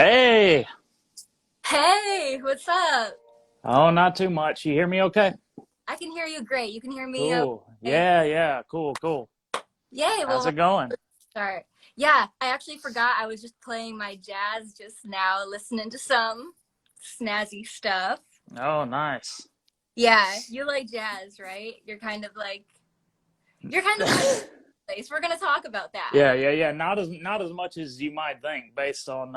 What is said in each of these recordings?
Hey. Hey, what's up? Oh, not too much. You hear me okay? I can hear you great. You can hear me Cool. okay? Yeah, yeah. Cool, cool. Yay, How's well, it going? let's start. Yeah, I actually forgot I was just playing my jazz just now, listening to some snazzy stuff. Oh, nice. Yeah, you like jazz, right? You're kind of my place. We're gonna talk about that. Yeah, yeah, yeah. Not as much as you might think based on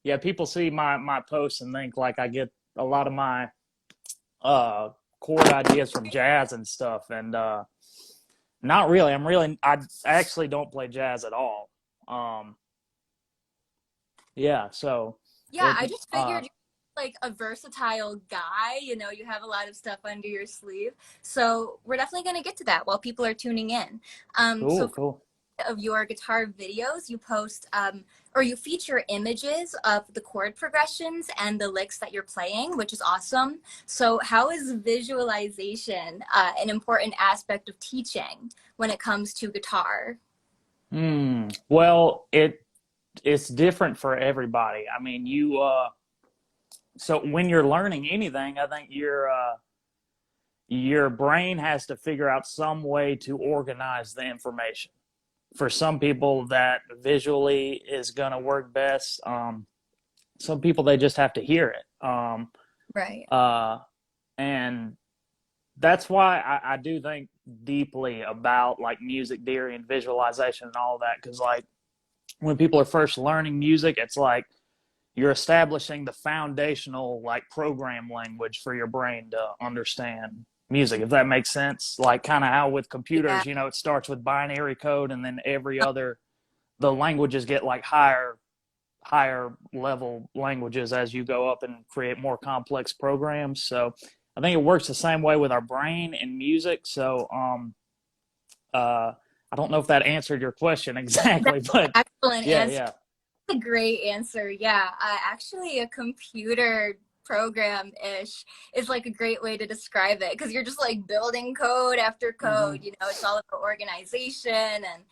yeah, people see my posts and think like I get a lot of my uh chord ideas from jazz and stuff and not really. I actually don't play jazz at all. Um yeah, so Yeah, it I just figured you're like a versatile guy. You have a lot of stuff under your sleeve. So we're definitely gonna get to that while people are tuning in. So cool, cool. of your guitar videos, you post or you feature images of the chord progressions and the licks that you're playing, which is awesome. So, how is visualization an important aspect of teaching when it comes to guitar? Well, it's different for everybody. I mean, so when you're learning anything, I think your brain has to figure out some way to organize the information. For some people, that visually is going to work best. Some people they just have to hear it. Right. Uh, and that's why I do think deeply about like music theory and visualization and all that. Because like when people are first learning music, it's like you're establishing the foundational like program language for your brain to understand music, if that makes sense. Like kind of how with Yeah. computers, it starts with binary code and then every other the languages get like higher level languages as you go up and create more complex programs. So I think it works the same way with our brain and music. So uh I don't know if that answered your question exactly, That's but an excellent yeah, answer. yeah. A great answer. Yeah. Actually, a computer program ish is like a great way to describe it because you're just like building code after code. Mhm. It's all about organization and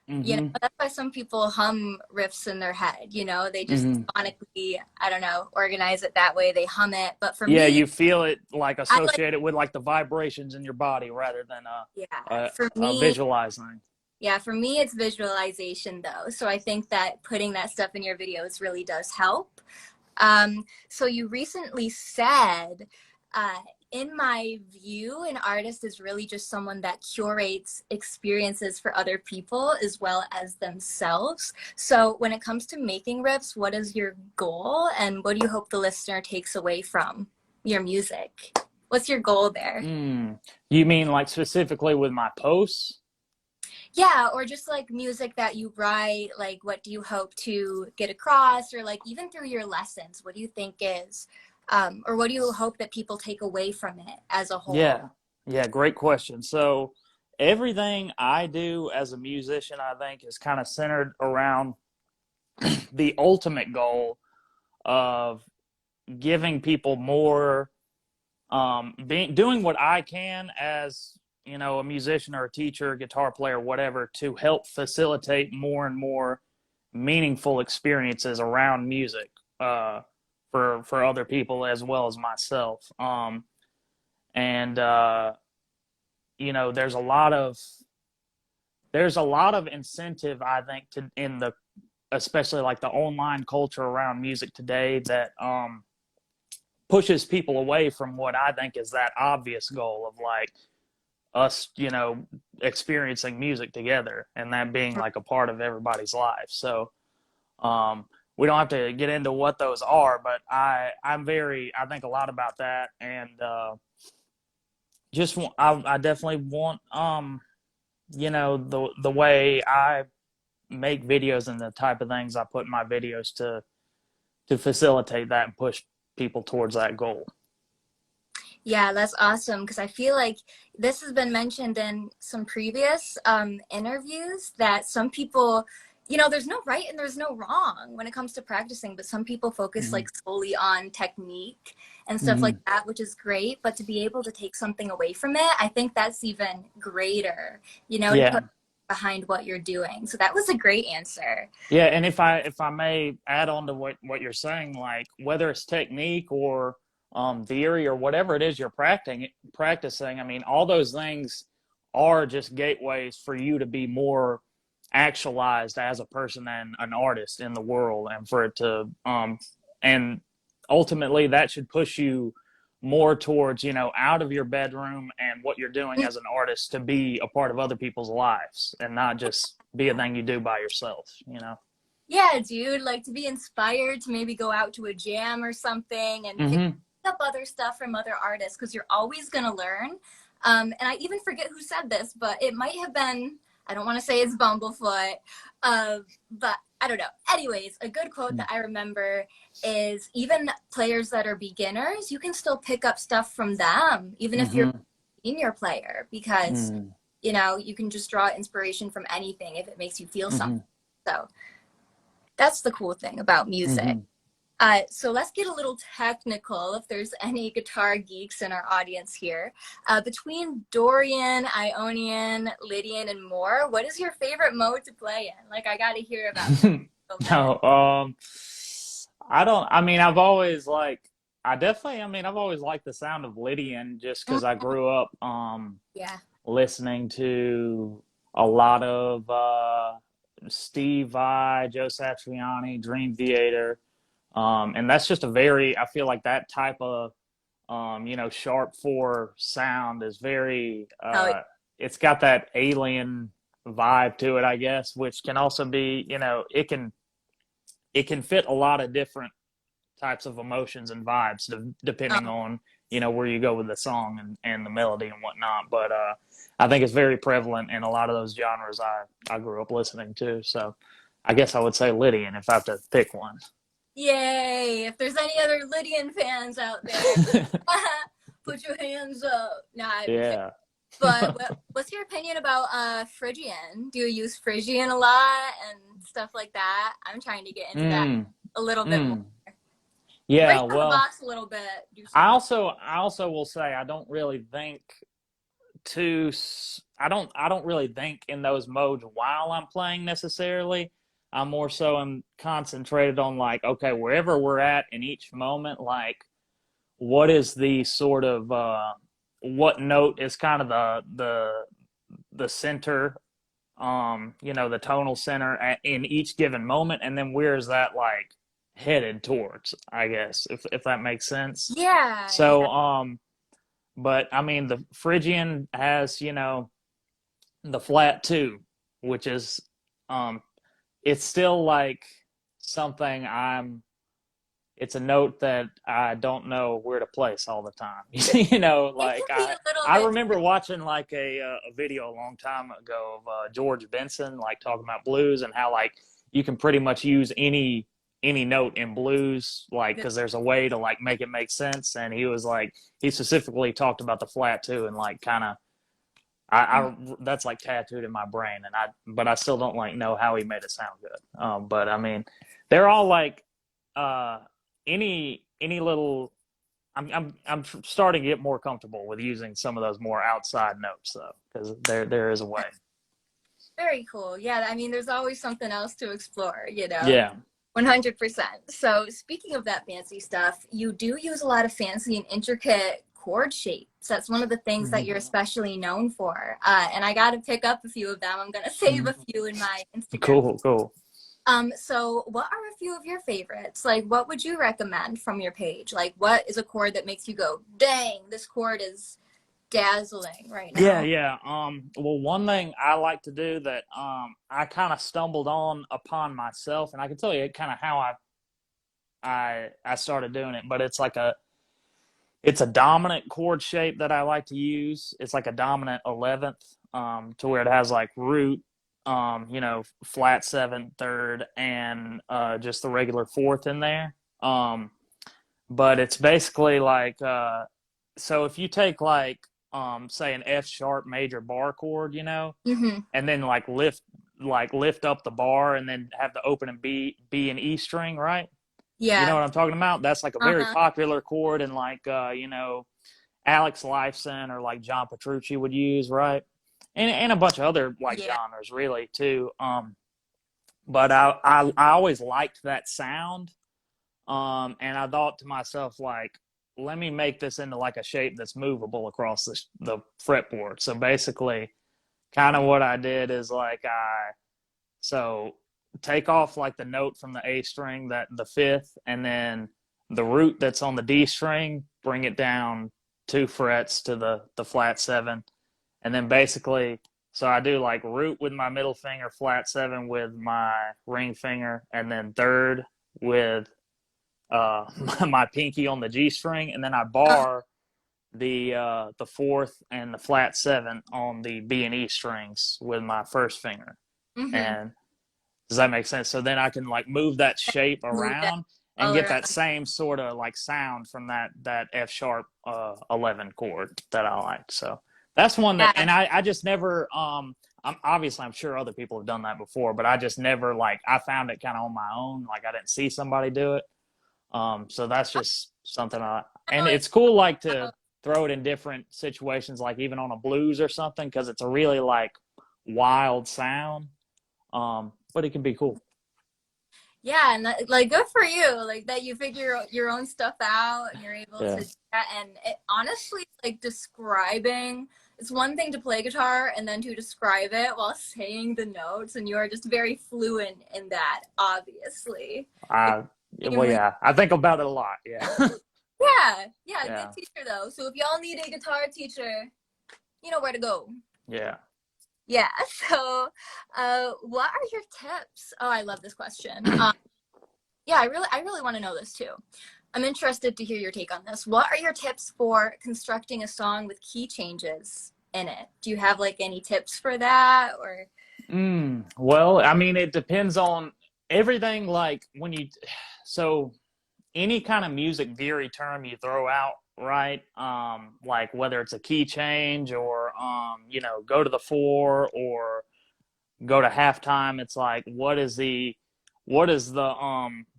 Mhm. that's why some people hum riffs in their head. They just Mhm. sonically, I don't know, organize it that way. They hum it. But for Yeah, me, you feel it like I like, associated with like the vibrations in your body rather than yeah, a, for a me, visualizing. yeah, for me, it's visualization though. So I think that putting that stuff in your videos really does help. So you recently said, uh, in my view, an artist is really just someone that curates experiences for other people as well as themselves. So when it comes to making riffs, what is your goal and what do you hope the listener takes away from your music? What's your goal there? Mm. You mean like specifically with my posts? Yeah, or just like music that you write, like what do you hope to get across, or like even through your lessons, what do you think is, or what do you hope that people take away from it as a whole? Yeah. Yeah, great question. So everything I do as a musician, I think, is kind of centered around the ultimate goal of giving people more being doing what I can as a musician or a teacher, guitar player, whatever, to help facilitate more and more meaningful experiences around music for other people as well as myself. And there's a lot of incentive I think to in the especially like the online culture around music today that pushes people away from what I think is that obvious goal of like us, experiencing music together and that being like a part of everybody's life. So we don't have to get into what those are, but I think a lot about that and I definitely want the way I make videos and the type of things I put in my videos to facilitate that and push people towards that goal. Yeah, that's awesome because I feel like this has been mentioned in some previous interviews that some people, there's no right and there's no wrong when it comes to practicing, but some people focus Mm-hmm. like solely on technique and stuff like Mm-hmm. that, which is great. But to be able to take something away from it, I think that's even greater, to put Yeah. behind what you're doing. So that was a great answer. Yeah, and if I may add on to what you're saying, like whether it's technique or theory or whatever it is you're practicing, I mean, all those things are just gateways for you to be more actualized as a person and an artist in the world, and for it to and ultimately that should push you more towards, out of your bedroom and what you're doing as an artist to be a part of other people's lives and not just be a thing you do by yourself. Yeah, dude, like to be inspired to maybe go out to a jam or something and pick up other stuff from other artists, because you're always going to learn. And I even forget who said this, but it might have been, I don't want to say it's Bumblefoot, but I don't know. Anyways, a good quote that I remember is, even players that are beginners, you can still pick up stuff from them, even if you're a senior player, because, you can just draw inspiration from anything if it makes you feel something. So that's the cool thing about music. So let's get a little technical, if there's any guitar geeks in our audience here. Between Dorian, Ionian, Lydian, and more, what is your favorite mode to play in? Like, I got to hear about it. No, I've always liked the sound of Lydian, just because I grew up listening to a lot of Steve Vai, Joe Satriani, Dream Theater. And that's just I feel like that type of, sharp four sound is very, it's got that alien vibe to it, I guess, which can also be, it can fit a lot of different types of emotions and vibes depending on, where you go with the song and the melody and whatnot. But, I think it's very prevalent in a lot of those genres I grew up listening to. So I guess I would say Lydian if I have to pick one. Yay! If there's any other Lydian fans out there, put your hands up. Yeah. But what's your opinion about Phrygian? Do you use Phrygian a lot and stuff like that? I'm trying to get into that a little bit more. Yeah, Break the box a little bit. I also will say I don't really think in those modes while I'm playing necessarily. I'm more so concentrated on, like, okay, wherever we're at in each moment, like, what is the sort of what note is kind of the center, the tonal center in each given moment, and then where is that, like, headed towards, I guess, if that makes sense. Yeah. So but I mean, the Phrygian has, the flat 2, which is it's still like something it's a note that I don't know where to place all the time. Like I remember watching like a video a long time ago of George Benson, like talking about blues and how, like, you can pretty much use any note in blues, like, because there's a way to, like, make it make sense. And he specifically talked about the flat 2 and, like, kind of, I that's like tattooed in my brain, but I still don't, like, know how he made it sound good. But I mean, they're all like any little. I'm starting to get more comfortable with using some of those more outside notes, though, because there is a way. Very cool. Yeah, I mean, there's always something else to explore. Yeah. 100%. So speaking of that fancy stuff, you do use a lot of fancy and intricate chord shapes. That's one of the things that you're especially known for. And I got to pick up a few of them. I'm going to save a few in my Instagram. Cool. So what are a few of your favorites? Like, what would you recommend from your page? Like, what is a chord that makes you go, dang, this chord is dazzling right now? Yeah. Well, one thing I like to do that I kind of stumbled upon myself, and I can tell you kind of how I started doing it, but it's a dominant chord shape that I like to use. It's like a dominant 11th, to where it has, like, root, flat 7th, 3rd, and just the regular 4th in there. But it's basically like so if you take, like, say an F sharp major bar chord, and then lift up the bar and then have the open and B and E string, right? Yeah. You know what I'm talking about? That's like a very popular chord, and like Alex Lifeson or like John Petrucci would use, right? and a bunch of other like Yeah. genres really too. But I always liked that sound. And I thought to myself, like, let me make this into like a shape that's movable across the fretboard. So basically, kind of what I did is like so take off like the note from the A string, that the fifth, and then the root that's on the D string, bring it down 2 frets to the flat seven, and then basically, so I do like root with my middle finger, flat seven with my ring finger, and then third with my pinky on the G string, and then I bar the fourth and the flat seven on the B and E strings with my first finger. Mm-hmm. And does that make sense? So then I can like move that shape Move that around and all get around. that same sort of like sound from that F sharp 11 chord that I like. So that's one that, Yeah. and I just never I'm sure other people have done that before, but I just never like, I found it kind of on my own. Like I didn't see somebody do it. So that's just something and No, it's cool like to throw it in different situations, like even on a blues or something, because it's a really like wild sound. But it can be cool. yeah, and that, like good for you, like that you figure your own stuff out and you're able to Yeah. do that. And it, honestly, like describing, it's one thing to play guitar and then to describe it while saying the notes, and you are just very fluent in that, obviously. Well, Extremely. yeah, I think about it a lot. Yeah. Yeah, yeah, good Yeah. teacher though. So if y'all need a guitar teacher, you know where to go. Yeah. Yeah. So, what are your tips? Oh, I love this question. Yeah, I really want to know this too. I'm interested to hear your take on this. What are your tips for constructing a song with key changes in it? Do you have like any tips for that, or? Well, I mean, it depends on everything. Like when you, so any kind of music theory term you throw out, right? Like whether it's a key change or, go to the four or go to halftime, it's like, what is the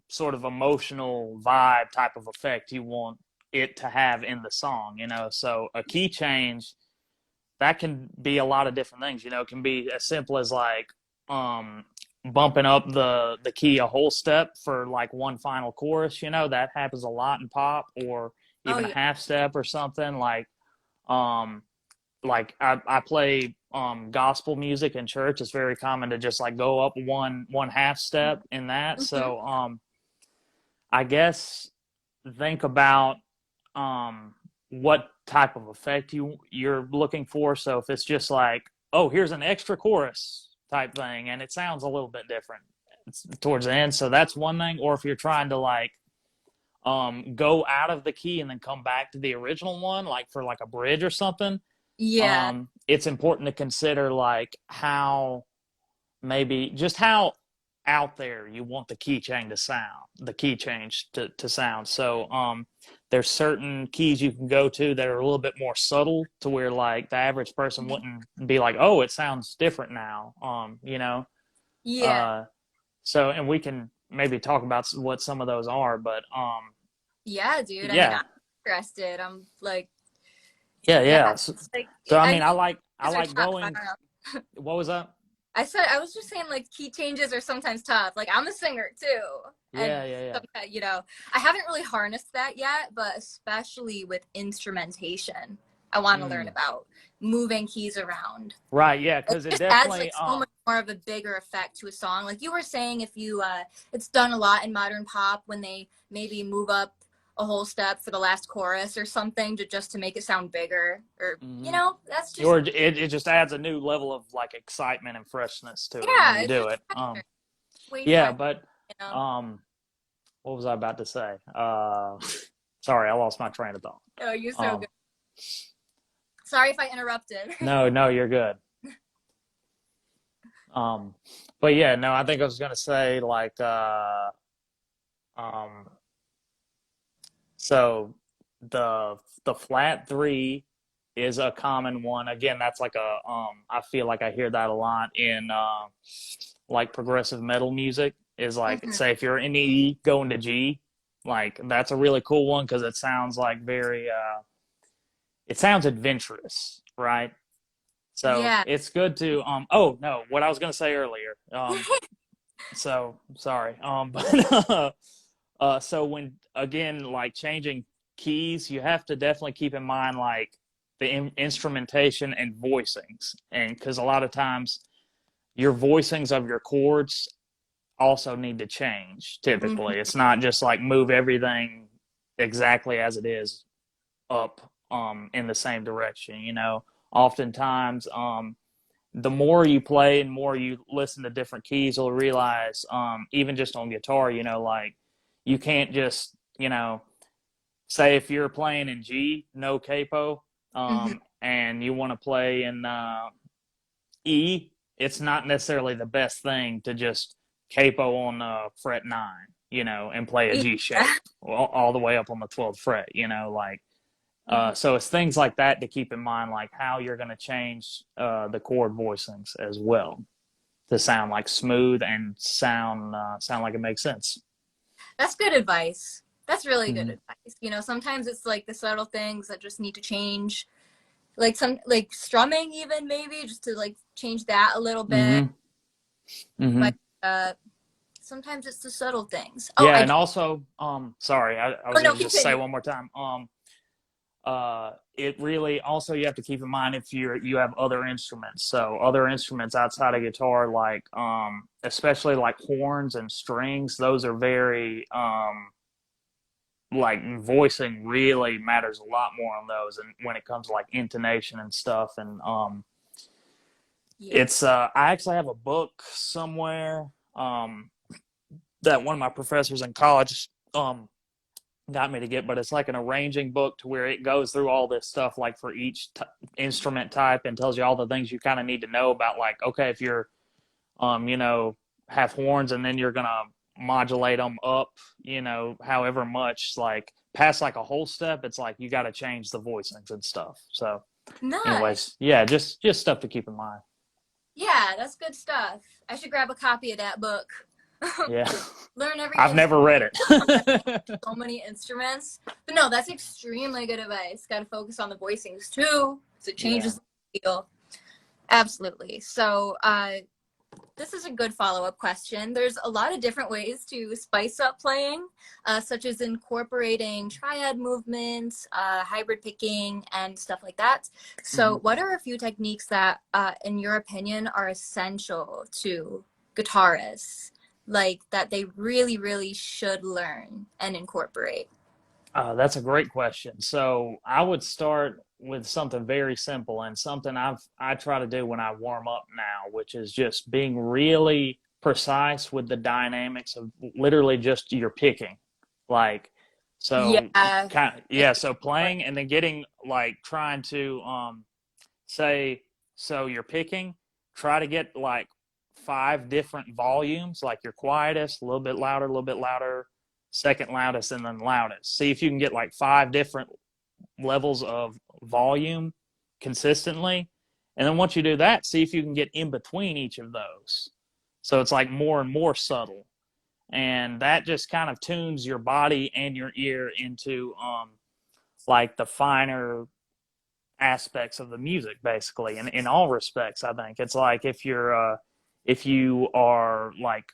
sort of emotional vibe type of effect you want it to have in the song, So a key change, that can be a lot of different things, it can be as simple as like um bumping up the key a whole step for like one final chorus, that happens a lot in pop, or Oh even a yeah, half step or something um like I play gospel music in church. It's very common to just like go up one half step in that. mm-hmm. So I guess think about what type of effect you're looking for. So if it's just like, oh, here's an extra chorus type thing, and it sounds a little bit different towards the end, so that's one thing. Or if you're trying to like go out of the key and then come back to the original one, like for like a bridge or something, Yeah, it's important to consider like how, maybe just how out there you want the key change to sound. So there's certain keys you can go to that are a little bit more subtle, to where like the average person wouldn't be like, oh, it sounds different now. yeah, uh so, and we can maybe talk about what some of those are, but yeah, dude. I mean, yeah. I'm interested. I'm like, yeah, Yeah. So, I I mean, mean, I these are like tough. I going. don't know. What was that? I was just saying like key changes are sometimes tough. Like I'm a singer too. And Yeah, yeah, yeah. sometimes, I haven't really harnessed that yet, but especially with instrumentation, I want to learn Mm. about moving keys around. Right, yeah, It because it just adds definitely like so much more of a bigger effect to a song. Like you were saying, if you it's done a lot in modern pop when they maybe move up a whole step for the last chorus or something to make it sound bigger, or hmm that's just or it just adds a new level of like excitement and freshness to it when yeah, you it's do just it. fresher, way Yeah, fresh, but you know. um, what was I about to say? Sorry, I lost my train of thought. Oh, you're so Um, good. Sorry if I interrupted. no, no, you're good. Um, but yeah, no, I think I was gonna say like um, so the flat three is a common one. Again, that's like I feel like I hear that a lot in like progressive metal music. Is like, Mhm. say if you're in E going to G, like that's a really cool one because it sounds like very it sounds adventurous, right? So Yeah. it's good to oh no, what I was gonna say earlier. So sorry. But so when again like changing keys, you have to definitely keep in mind like the instrumentation and voicings, and because a lot of times your voicings of your chords also need to change. Typically, Mhm. it's not just like move everything exactly as it is up in the same direction. Oftentimes the more you play and more you listen to different keys, you'll realize even just on guitar, like you can't just say if you're playing in G, no capo, Mhm. and you want to play in E, it's not necessarily the best thing to just capo on fret 9, and play a Yeah. G shape all the way up on the 12th fret, like so it's things like that to keep in mind, like how you're going to change the chord voicings as well to sound like smooth and sound like it makes sense. That's good advice. That's really good Mm-hmm. advice. Sometimes it's like the subtle things that just need to change. Like some like strumming even maybe just to like change that a little bit. Mm-hmm. Mm-hmm. But sometimes it's the subtle things. Oh, Yeah, I and do. also, sorry, I Oh was no, gonna just say continue. one more time. It really also you have to keep in mind if you have other instruments. So other instruments outside of guitar, like especially like horns and strings, those are very like voicing really matters a lot more on those, and when it comes to like intonation and stuff. And Yeah. it's I actually have a book somewhere that one of my professors in college got me to get, but it's like an arranging book to where it goes through all this stuff like for each instrument type and tells you all the things you kind of need to know about, like okay, if you're have horns and then you're gonna modulate them up, however much, like past like a whole step, it's like you got to change the voicings and stuff. So Nice. anyways, yeah, just stuff to keep in mind. Yeah, that's good stuff. I should grab a copy of that book. Yeah. Learn every I've instrument. never read it. So many instruments. But no, that's extremely good advice. Got to focus on the voicings too, because it Yeah. changes the feel. Absolutely. So, this is a good follow-up question. There's a lot of different ways to spice up playing, such as incorporating triad movements, hybrid picking, and stuff like that. Mm-hmm. So, what are a few techniques that, in your opinion, are essential to guitarists, like that they really, really should learn and incorporate? That's a great question. So I would start with something very simple and something I try to do when I warm up now, which is just being really precise with the dynamics of literally just your picking. Like so Yeah. kind of, yeah, so playing and then getting like trying to say so you're picking, try to get like 5 different volumes, like your quietest, a little bit louder, second loudest, and then loudest. See if you can get like 5 different levels of volume consistently. And then once you do that, see if you can get in between each of those. So it's like more and more subtle. And that just kind of tunes your body and your ear into like the finer aspects of the music, basically, in all respects. I think it's like if you are like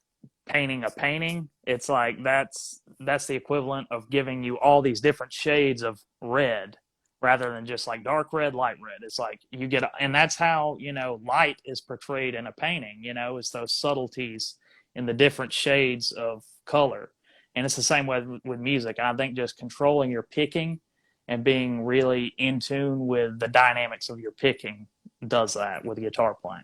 painting a painting, it's like that's the equivalent of giving you all these different shades of red rather than just like dark red, light red. It's like you get, and that's how light is portrayed in a painting. It's those subtleties in the different shades of color. And it's the same way with music. I think just controlling your picking and being really in tune with the dynamics of your picking does that with guitar playing.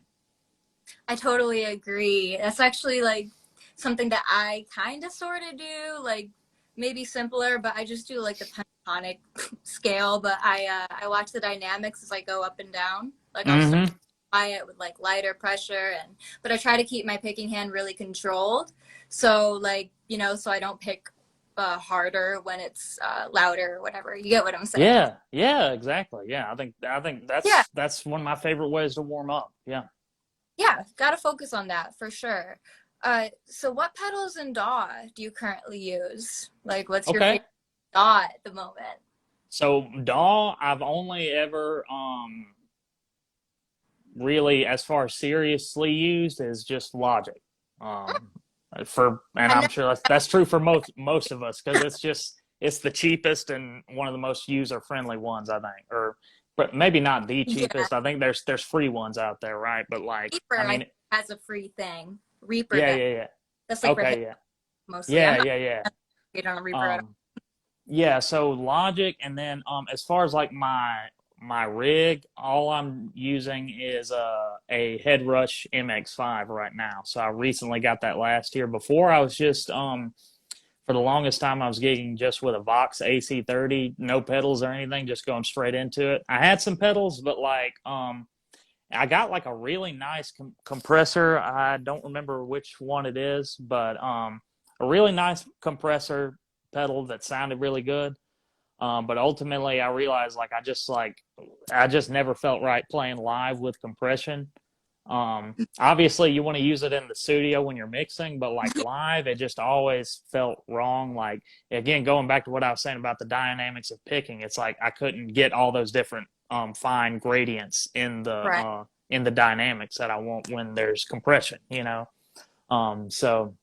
I totally agree. That's actually like something that I kind of sort of do, like maybe simpler, but I just do like the pentatonic scale. But I watch the dynamics as I go up and down. Like I'll start Mm-hmm. quiet with like lighter pressure, but I try to keep my picking hand really controlled. So like so I don't pick harder when it's louder or whatever. You get what I'm saying? Yeah, yeah, exactly. Yeah, I think Yeah, that's one of my favorite ways to warm up. Yeah. yeah, gotta focus on that for sure. So what pedals in DAW do you currently use? Like, what's your Okay. favorite DAW at the moment? So DAW, I've only ever really, as far as seriously used, is just Logic. Um, and And I'm then, sure that's true for most of us, because it's the cheapest and one of the most user friendly ones, I think. Or but maybe not the yeah, cheapest. I think there's free ones out there, right? But like, Reaper I I mean, think has a free thing. Reaper yeah, does. yeah, yeah. That's like for hip Okay, yeah, mostly. I'm yeah, not yeah, yeah. great on a Reaper at all. Um, yeah, so Logic, and then as far as like my rig, all I'm using is a Headrush MX5 right now. So I recently got that last year. Before I was just for the longest time I was gigging just with a Vox AC30, no pedals or anything, just going straight into it. I had some pedals, but like I got like a really nice compressor. I don't remember which one it is, but a really nice compressor pedal that sounded really good. But ultimately, I realized I just never felt right playing live with compression. Obviously, you want to use it in the studio when you're mixing, but like live, it just always felt wrong. Like again, going back to what I was saying about the dynamics of picking, it's like I couldn't get all those different fine gradients Right. in the dynamics that I want when there's compression. So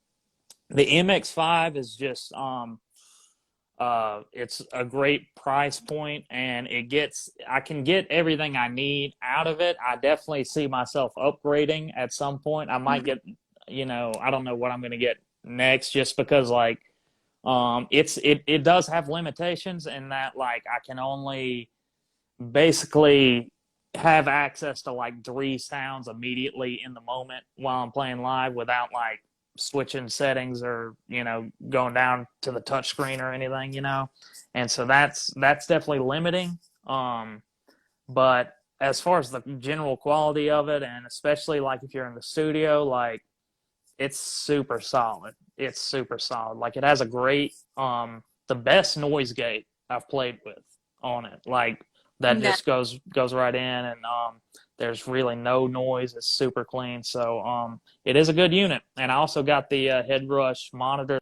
the MX5 is just it's a great price point, and I can get everything I need out of it. I definitely see myself upgrading at some point. I might get, I don't know what I'm going to get next, just because like it does have limitations in that like I can only basically have access to like three sounds immediately in the moment while I'm playing live, without like switching settings or going down to the touch screen or anything. And so that's definitely limiting. But as far as the general quality of it, and especially like if you're in the studio, like it's super solid. It's super solid. Like it has a great the best noise gate I've played with on it. Like that No. just goes right in, and there's really no noise. It's super clean. So it is a good unit. And I also got the Headrush monitor.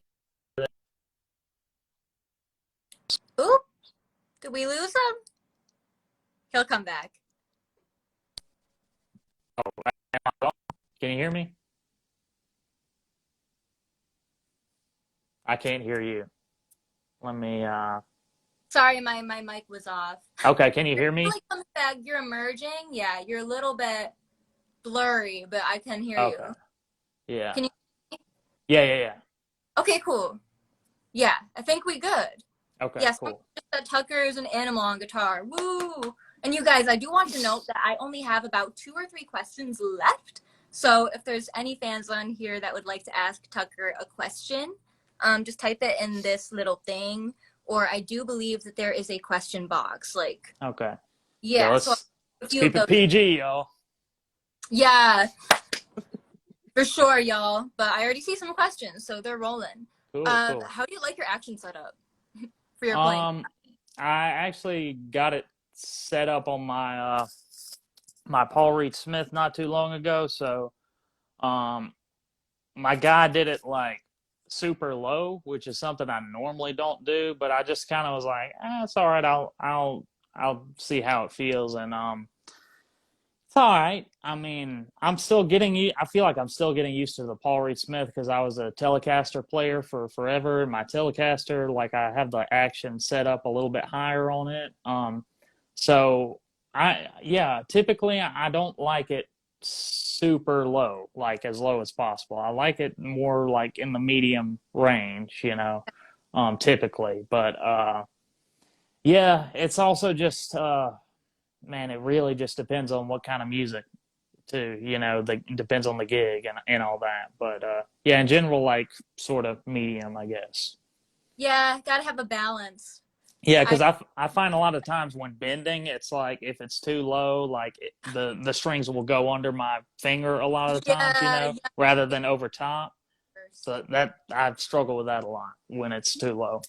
Oop, did we lose him? He'll come back. Can you hear me? I can't hear you. Let me Sorry, my mic was off. Okay, can you hear You're me? really coming back. You're emerging. Yeah, you're a little bit blurry, but I can hear Okay. you. Yeah. Can you? Yeah. Okay, cool. Yeah, I think we good. Okay, Yes, cool. that Tucker is an animal on guitar. Woo! And you guys, I do want to note that I only have about 2 or 3 questions left. So if there's any fans on here that would like to ask Tucker a question, just type it in this little thing. Or I do believe that there is a question box. Like, Okay. Yeah, yeah. So a let's few of keep it those. PG, y'all. Yeah, for sure, y'all. But I already see some questions, so they're rolling. Cool. How do you like your action setup for your playing? I actually got it set up on my Paul Reed Smith not too long ago. So um my guy did it like super low, which is something I normally don't do, but I just kind of was like, it's all right. I'll see how it feels, and it's all right. I mean, I feel like I'm still getting used to the Paul Reed Smith, because I was a Telecaster player for forever. My Telecaster, like I have the action set up a little bit higher on it. So typically I don't like it super low, like as low as possible. I like it more like in the medium range, typically. But yeah, it's also just man, it really just depends on what kind of music too. Depends on the gig and all that. But yeah, in general, like sort of medium, I guess. Yeah, gotta have a balance. Yeah, I because I find a lot of times when bending, it's like if it's too low, like the strings will go under my finger a lot of the times, yeah, rather than over top. worst. So that I struggle with that a lot when it's too low.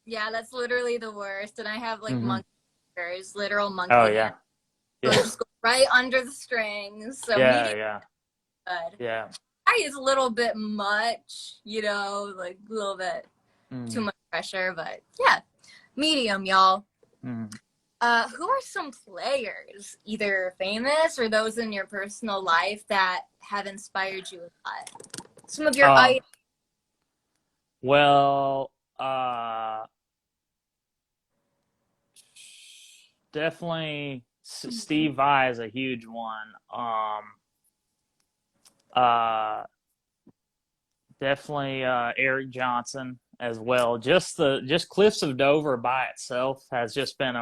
Yeah, that's literally the worst. And I have like Hmm. monkey fingers, literal Oh monkey yeah, hand. So it yeah, just goes right under the strings. So yeah, medium yeah, good. yeah. High is a little bit much, like a little bit too Mm, much pressure, but yeah. Medium, y'all. mm. Who are some players, either famous or those in your personal life, that have inspired you a lot? Some of your Um, idols. well, definitely Steve Vai is a huge one. Uh, Definitely Eric Johnson as well. Just Cliffs of Dover by itself has just been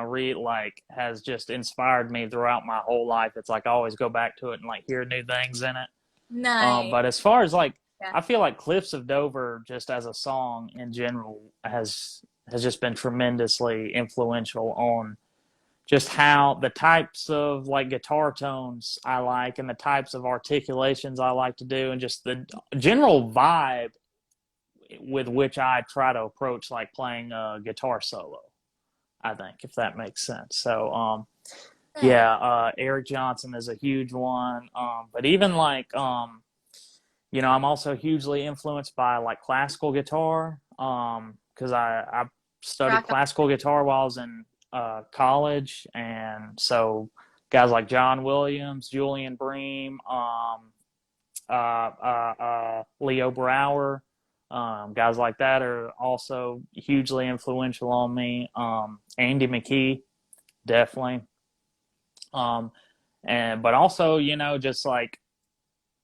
has just inspired me throughout my whole life. It's like I always go back to it and like hear new things in it. Nice. But as far as like, Yeah. I feel like Cliffs of Dover just as a song in general has just been tremendously influential on just how the types of like guitar tones I like and the types of articulations I like to do and just the general vibe with which I try to approach like playing a guitar solo, I think, if that makes sense. So Yeah. Eric Johnson is a huge one. But even like I'm also hugely influenced by like classical guitar. Because I studied Rock on. classical guitar while I was in college, and so guys like John Williams, Julian Bream, Leo Brower, guys like that are also hugely influential on me. Andy McKee, definitely. Um, but also, just like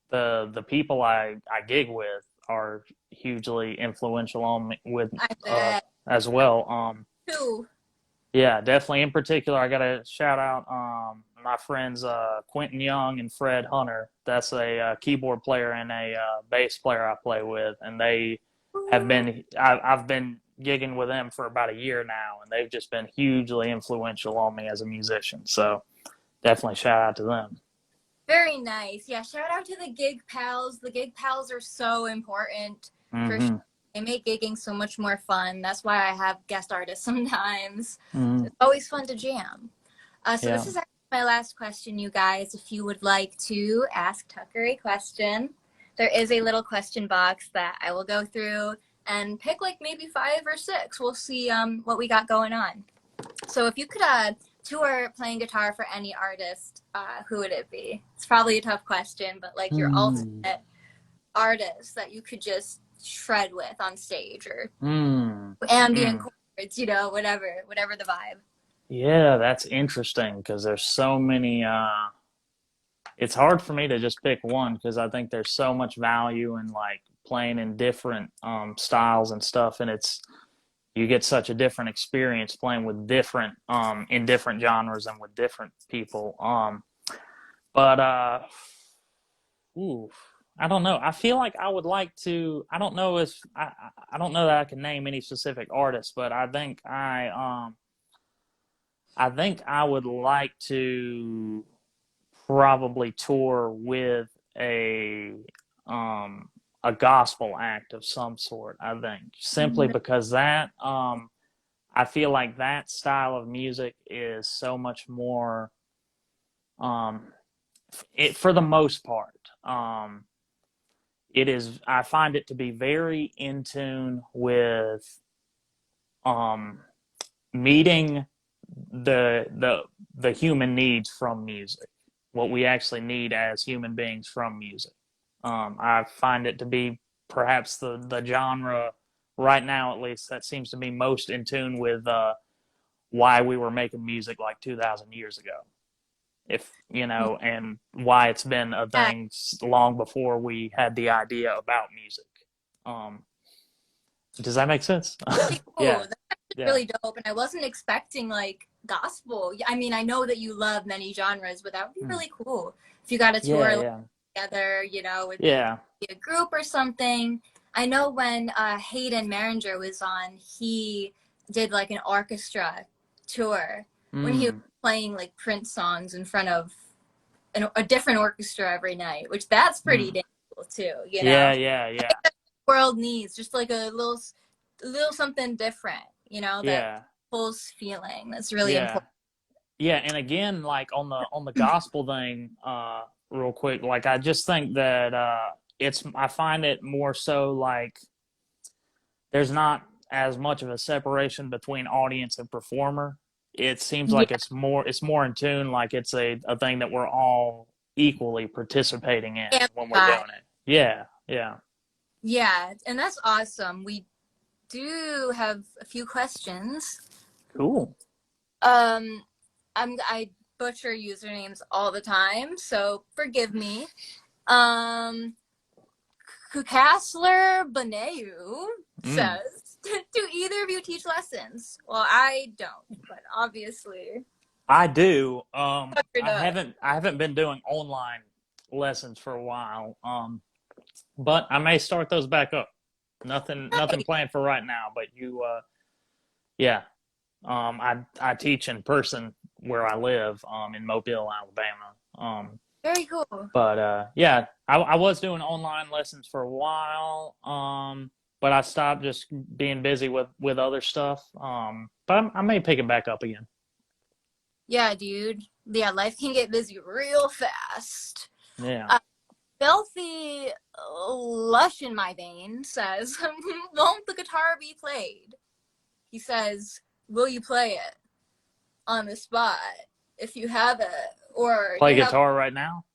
the people I gig with are hugely influential on me with I bet. as well. Who? Yeah, definitely. In particular, I got to shout out my friends Quentin Young and Fred Hunter. That's a keyboard player and a bass player I play with, and they have been. I've been gigging with them for about a year now, and they've just been hugely influential on me as a musician. So definitely shout out to them. Very nice. Yeah, shout out to the gig pals. The gig pals are so important for sure. Mm-hmm. They make gigging so much more fun. That's why I have guest artists sometimes. Mm-hmm. It's always fun to jam. So Yeah. this is actually my last question, you guys. If you would like to ask Tucker a question, there is a little question box that I will go through and pick like maybe 5 or 6. We'll see what we got going on. So if you could tour playing guitar for any artist, who would it be? It's probably a tough question, but like your Mm. ultimate artist that you could just shred with on stage, or Mm. ambient Mm. chords, whatever the vibe. Yeah, that's interesting because there's so many. It's hard for me to just pick one because I think there's so much value in like playing in different styles and stuff, and you get such a different experience playing with different in different genres and with different people. But ooh, I don't know. I feel like I would like to. I don't know if I don't know that I can name any specific artists, but I think I would like to probably tour with a um a gospel act of some sort. I think simply because that I feel like that style of music is so much more um for the most part it is. I find it to be very in tune with um meeting the human needs from music, what we actually need as human beings from music. I find it to be perhaps the genre right now, at least, that seems to be most in tune with why we were making music like 2,000 years ago. If and why it's been a Yeah, thing long before we had the idea about music. Um, does that make sense? really cool. Yeah, That's actually yeah, really dope. And I wasn't expecting like gospel. I mean, I know that you love many genres, but that would be mm. really cool if you got a Yeah, tour like, yeah, together, with yeah. a group or something. I know when Hayden Maringer was on, he did like an orchestra tour when he was Mm. playing like Prince songs in front of a different orchestra every night, which that's pretty Mm. damn cool too. Yeah, yeah, yeah, World needs just like a little something different, that yeah, pulls feeling. That's really yeah, important. yeah. And again, like on the gospel thing, real quick, like I just think that I find it more so like there's not as much of a separation between audience and performer. it seems Yeah, like it's more in tune, like it's a thing that we're all equally participating in when we're doing amplified. it. Yeah, yeah. Yeah, and that's awesome. We do have a few questions. Cool. Um, I butcher usernames all the time, so forgive me. Um, Kukasler Baneu Mm. says, "Do either of you teach lessons?" Well, I don't, but obviously, I do. Tucker does. I haven't been doing online lessons for a while. But I may start those back up. Nothing Nice. planned for right now, but yeah. I teach in person where I live, in Mobile, Alabama. Very cool. But yeah, I was doing online lessons for a while. But I stopped just being busy with other stuff. But I may pick it back up again. Yeah, dude. Yeah, life can get busy real fast. Yeah. Uh, Filthy Lush in my vein says, "Won't the guitar be played?" He says, "Will you play it on the spot if you have it, or Play guitar right now?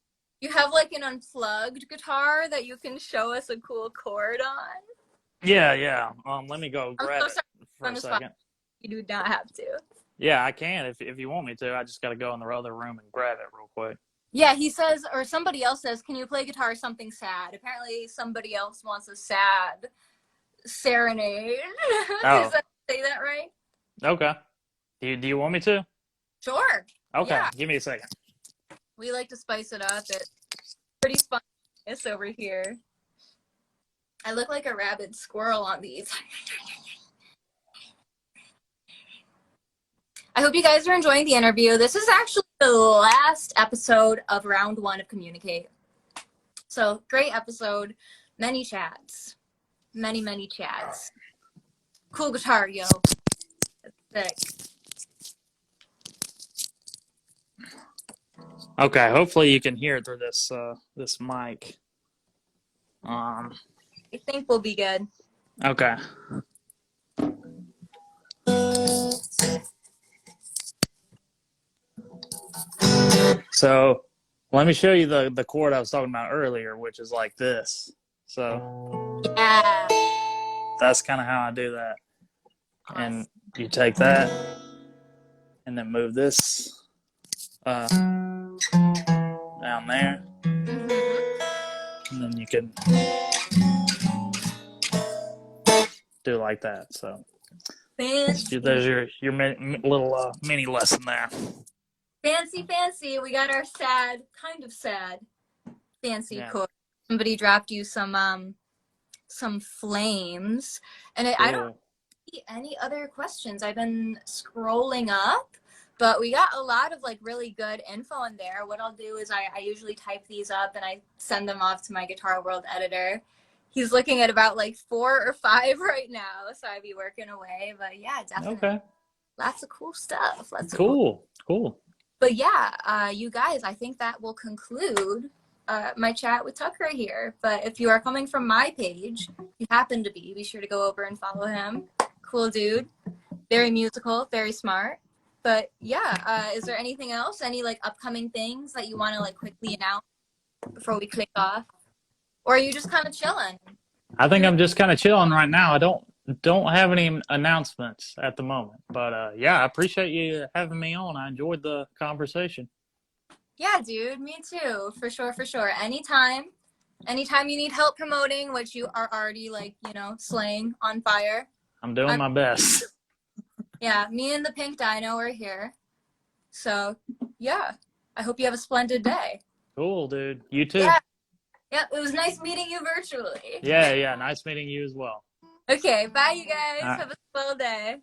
you have like an unplugged guitar that you can show us a cool chord on?" Yeah, yeah. Let me go I'm grab so it sorry for on a the spot. second. You do not have to. Yeah, I can if you want me to. I just got to go in the other room and grab it real quick. Yeah, he says, or somebody else says, "Can you play guitar something sad?" Apparently, somebody else wants a sad serenade. Does Oh, that say that right? okay. Do you want me to? Sure. Okay, Yeah, give me a second. we like to spice it up. It's pretty spontaneous over here. I look like a rabid squirrel on these. I hope you guys are enjoying the interview. This is actually the last episode of round 1 of Communicate. So, great episode. Many chats. Many chats. Cool guitar, yo. That's sick. Okay, hopefully you can hear through this mic. I think we'll be good. Okay. So let me show you the chord I was talking about earlier, which is like this. So Yeah. that's kind of how I do that. Awesome. And you take that and then move this down there, Mm-hmm. and then you can do like that. So Fancy. there's your little mini lesson there. Fancy. We got our kind of sad, fancy Yeah. chord. Somebody dropped you some flames, and I don't Cool. see any other questions. I've been scrolling up, but we got a lot of like really good info in there. What I'll do is I usually type these up and I send them off to my Guitar World editor. He's looking at about like 4 or 5 right now, so I'd be working away. But yeah, definitely Okay. lots of cool stuff. Cool. But yeah, you guys, I think that will conclude my chat with Tucker here. But if you are coming from my page, you happen to be sure to go over and follow him. Cool dude, very musical, very smart. But yeah, is there anything else? Any like upcoming things that you want to like quickly announce before we click off? Or are you just kind of chilling? I think I'm just kind of chilling right now. I don't have any announcements at the moment, but yeah, I appreciate you having me on. I enjoyed the conversation. Yeah, dude, me too. For sure. Anytime you need help promoting, which you are already like, slaying on fire. I'm doing my best. Yeah, me and the Pink Dino are here. So, yeah, I hope you have a splendid day. Cool, dude. You too. Yeah, it was nice meeting you virtually. Yeah. Nice meeting you as well. Okay, bye, you guys. All right. Have a swell day.